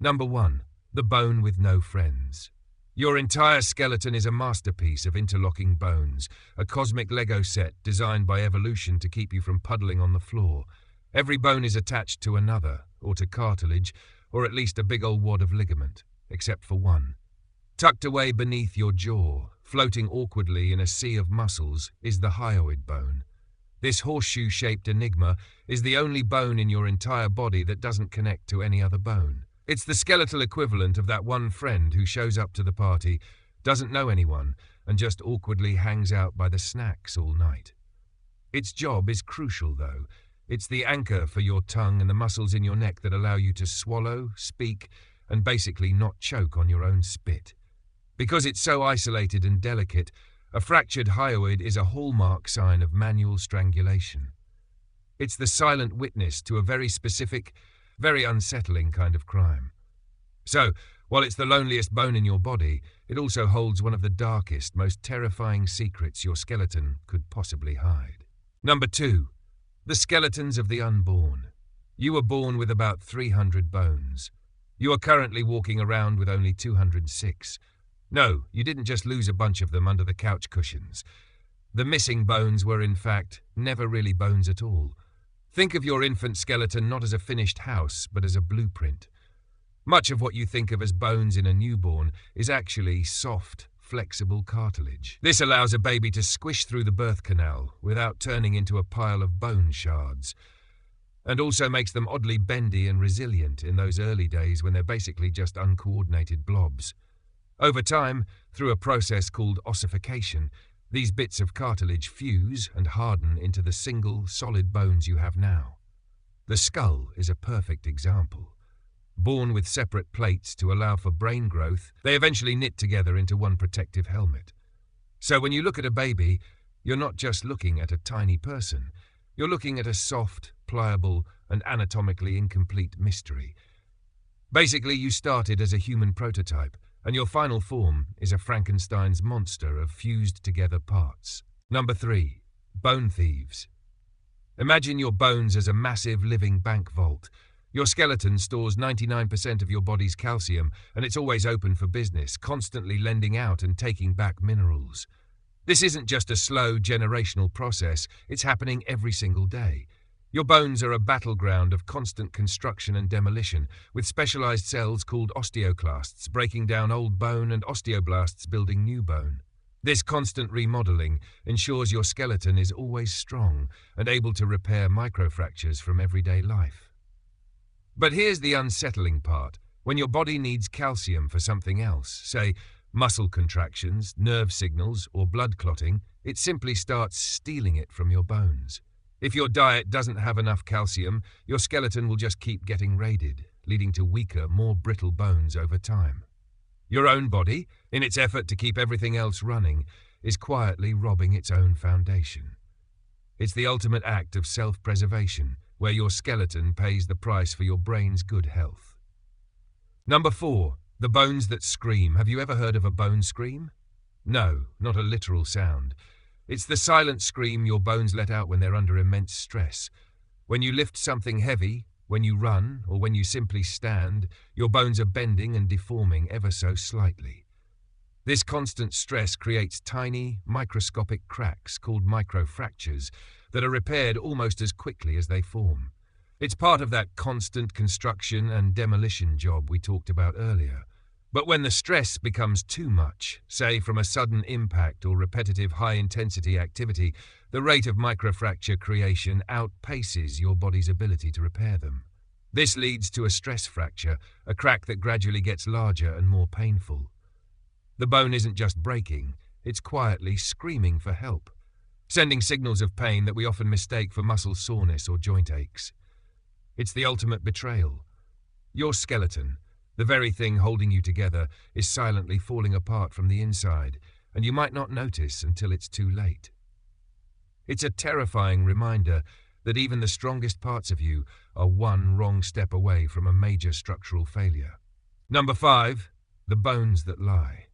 Number 1. The bone with no friends. Your entire skeleton is a masterpiece of interlocking bones, a cosmic Lego set designed by evolution to keep you from puddling on the floor. Every bone is attached to another, or to cartilage, or at least a big old wad of ligament, except for one. Tucked away beneath your jaw, floating awkwardly in a sea of muscles, is the hyoid bone. This horseshoe-shaped enigma is the only bone in your entire body that doesn't connect to any other bone. It's the skeletal equivalent of that one friend who shows up to the party, doesn't know anyone, and just awkwardly hangs out by the snacks all night. Its job is crucial, though. It's the anchor for your tongue and the muscles in your neck that allow you to swallow, speak, and basically not choke on your own spit. Because it's so isolated and delicate, a fractured hyoid is a hallmark sign of manual strangulation. It's the silent witness to a very specific, very unsettling kind of crime. So, while it's the loneliest bone in your body, it also holds one of the darkest, most terrifying secrets your skeleton could possibly hide. Number 2. The skeletons of the unborn. You were born with about 300 bones. You are currently walking around with only 206. No, you didn't just lose a bunch of them under the couch cushions. The missing bones were, in fact, never really bones at all. Think of your infant skeleton not as a finished house, but as a blueprint. Much of what you think of as bones in a newborn is actually soft, flexible cartilage. This allows a baby to squish through the birth canal without turning into a pile of bone shards, and also makes them oddly bendy and resilient in those early days when they're basically just uncoordinated blobs. Over time, through a process called ossification, these bits of cartilage fuse and harden into the single, solid bones you have now. The skull is a perfect example. Born with separate plates to allow for brain growth, they eventually knit together into one protective helmet. So when you look at a baby, you're not just looking at a tiny person. You're looking at a soft, pliable, and anatomically incomplete mystery. Basically, you started as a human prototype, and your final form is a Frankenstein's monster of fused-together parts. Number 3. Bone thieves. Imagine your bones as a massive living bank vault. Your skeleton stores 99% of your body's calcium, and it's always open for business, constantly lending out and taking back minerals. This isn't just a slow, generational process, it's happening every single day. Your bones are a battleground of constant construction and demolition, with specialized cells called osteoclasts breaking down old bone and osteoblasts building new bone. This constant remodeling ensures your skeleton is always strong and able to repair microfractures from everyday life. But here's the unsettling part. When your body needs calcium for something else, say muscle contractions, nerve signals, or blood clotting, it simply starts stealing it from your bones. If your diet doesn't have enough calcium, your skeleton will just keep getting raided, leading to weaker, more brittle bones over time. Your own body, in its effort to keep everything else running, is quietly robbing its own foundation. It's the ultimate act of self-preservation, where your skeleton pays the price for your brain's good health. Number 4. The bones that scream. Have you ever heard of a bone scream? No, not a literal sound. It's the silent scream your bones let out when they're under immense stress. When you lift something heavy, when you run, or when you simply stand, your bones are bending and deforming ever so slightly. This constant stress creates tiny, microscopic cracks called microfractures that are repaired almost as quickly as they form. It's part of that constant construction and demolition job we talked about earlier. But when the stress becomes too much, say from a sudden impact or repetitive high-intensity activity, the rate of microfracture creation outpaces your body's ability to repair them. This leads to a stress fracture, a crack that gradually gets larger and more painful. The bone isn't just breaking, it's quietly screaming for help, sending signals of pain that we often mistake for muscle soreness or joint aches. It's the ultimate betrayal. Your skeleton, the very thing holding you together, is silently falling apart from the inside, and you might not notice until it's too late. It's a terrifying reminder that even the strongest parts of you are one wrong step away from a major structural failure. Number 5. The bones that lie.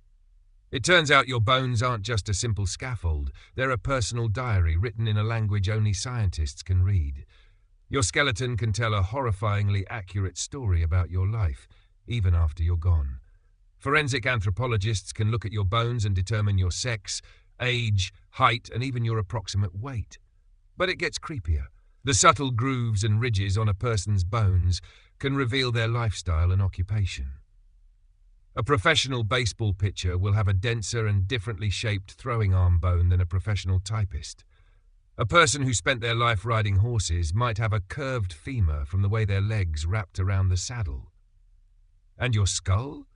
It turns out your bones aren't just a simple scaffold, they're a personal diary written in a language only scientists can read. Your skeleton can tell a horrifyingly accurate story about your life, even after you're gone. Forensic anthropologists can look at your bones and determine your sex, age, height, and even your approximate weight. But it gets creepier. The subtle grooves and ridges on a person's bones can reveal their lifestyle and occupation. A professional baseball pitcher will have a denser and differently shaped throwing arm bone than a professional typist. A person who spent their life riding horses might have a curved femur from the way their legs wrapped around the saddle. And your skull?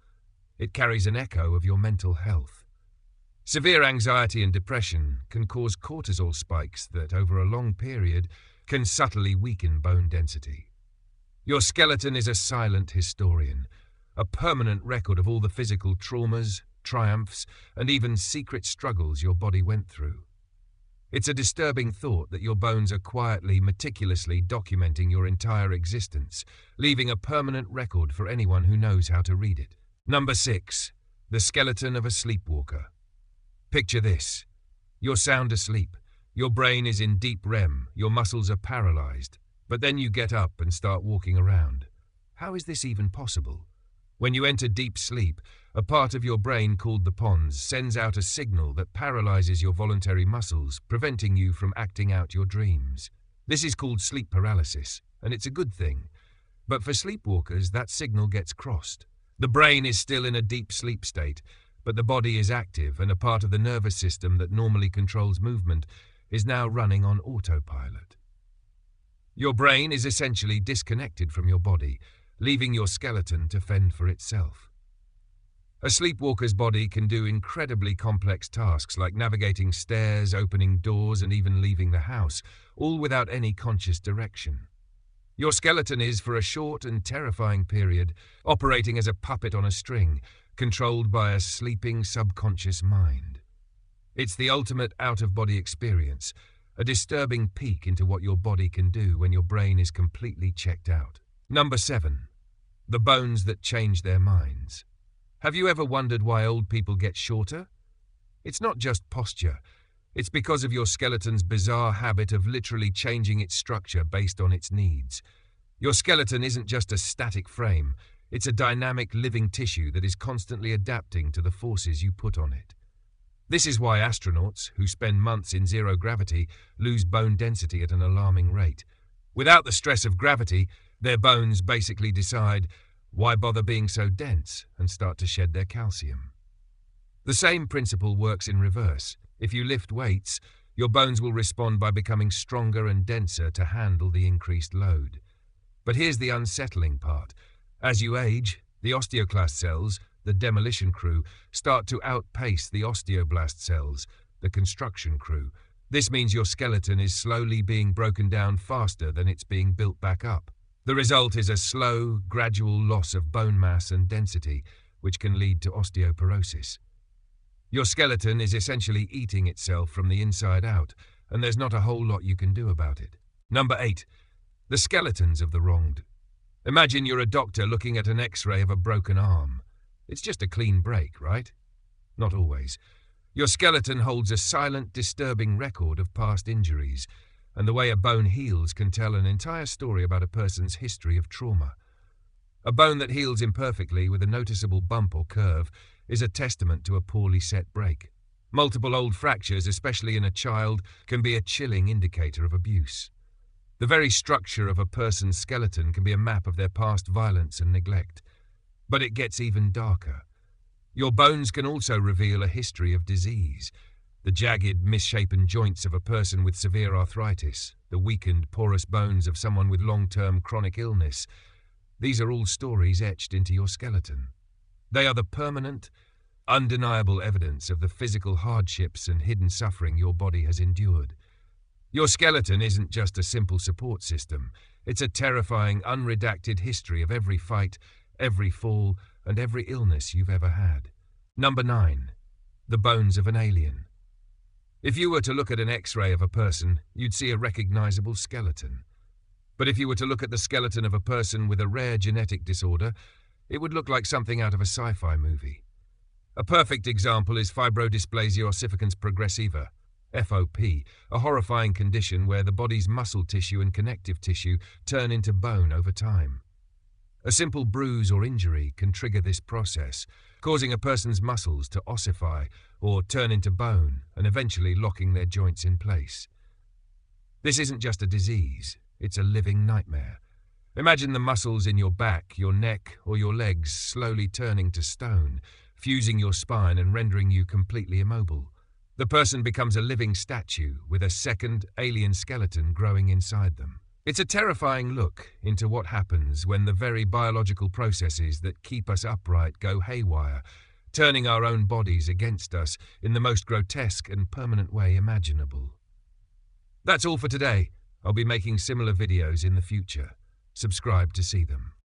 It carries an echo of your mental health. Severe anxiety and depression can cause cortisol spikes that, over a long period, can subtly weaken bone density. Your skeleton is a silent historian, a permanent record of all the physical traumas, triumphs, and even secret struggles your body went through. It's a disturbing thought that your bones are quietly, meticulously documenting your entire existence, leaving a permanent record for anyone who knows how to read it. Number 6. The skeleton of a sleepwalker. Picture this. You're sound asleep. Your brain is in deep REM. Your muscles are paralyzed. But then you get up and start walking around. How is this even possible? When you enter deep sleep, a part of your brain called the pons sends out a signal that paralyzes your voluntary muscles, preventing you from acting out your dreams. This is called sleep paralysis, and it's a good thing. But for sleepwalkers, that signal gets crossed. The brain is still in a deep sleep state, but the body is active, and a part of the nervous system that normally controls movement is now running on autopilot. Your brain is essentially disconnected from your body, leaving your skeleton to fend for itself. A sleepwalker's body can do incredibly complex tasks like navigating stairs, opening doors, and even leaving the house, all without any conscious direction. Your skeleton is, for a short and terrifying period, operating as a puppet on a string, controlled by a sleeping subconscious mind. It's the ultimate out-of-body experience, a disturbing peek into what your body can do when your brain is completely checked out. Number 7. The bones that change their minds. Have you ever wondered why old people get shorter? It's not just posture. It's because of your skeleton's bizarre habit of literally changing its structure based on its needs. Your skeleton isn't just a static frame. It's a dynamic living tissue that is constantly adapting to the forces you put on it. This is why astronauts, who spend months in zero gravity, lose bone density at an alarming rate. Without the stress of gravity, their bones basically decide, why bother being so dense, and start to shed their calcium. The same principle works in reverse. If you lift weights, your bones will respond by becoming stronger and denser to handle the increased load. But here's the unsettling part. As you age, the osteoclast cells, the demolition crew, start to outpace the osteoblast cells, the construction crew. This means your skeleton is slowly being broken down faster than it's being built back up. The result is a slow, gradual loss of bone mass and density, which can lead to osteoporosis. Your skeleton is essentially eating itself from the inside out, and there's not a whole lot you can do about it. Number 8. The skeletons of the wronged. Imagine you're a doctor looking at an X-ray of a broken arm. It's just a clean break, right? Not always. Your skeleton holds a silent, disturbing record of past injuries, and the way a bone heals can tell an entire story about a person's history of trauma. A bone that heals imperfectly with a noticeable bump or curve is a testament to a poorly set break. Multiple old fractures, especially in a child, can be a chilling indicator of abuse. The very structure of a person's skeleton can be a map of their past violence and neglect. But it gets even darker. Your bones can also reveal a history of disease. The jagged, misshapen joints of a person with severe arthritis, the weakened, porous bones of someone with long-term chronic illness. These are all stories etched into your skeleton. They are the permanent, undeniable evidence of the physical hardships and hidden suffering your body has endured. Your skeleton isn't just a simple support system. It's a terrifying, unredacted history of every fight, every fall, and every illness you've ever had. Number 9. The bones of an alien. If you were to look at an X-ray of a person, you'd see a recognizable skeleton. But if you were to look at the skeleton of a person with a rare genetic disorder, it would look like something out of a sci-fi movie. A perfect example is fibrodysplasia ossificans progressiva, FOP, a horrifying condition where the body's muscle tissue and connective tissue turn into bone over time. A simple bruise or injury can trigger this process, causing a person's muscles to ossify or turn into bone and eventually locking their joints in place. This isn't just a disease, it's a living nightmare. Imagine the muscles in your back, your neck, or your legs slowly turning to stone, fusing your spine and rendering you completely immobile. The person becomes a living statue with a second, alien skeleton growing inside them. It's a terrifying look into what happens when the very biological processes that keep us upright go haywire, turning our own bodies against us in the most grotesque and permanent way imaginable. That's all for today. I'll be making similar videos in the future. Subscribe to see them.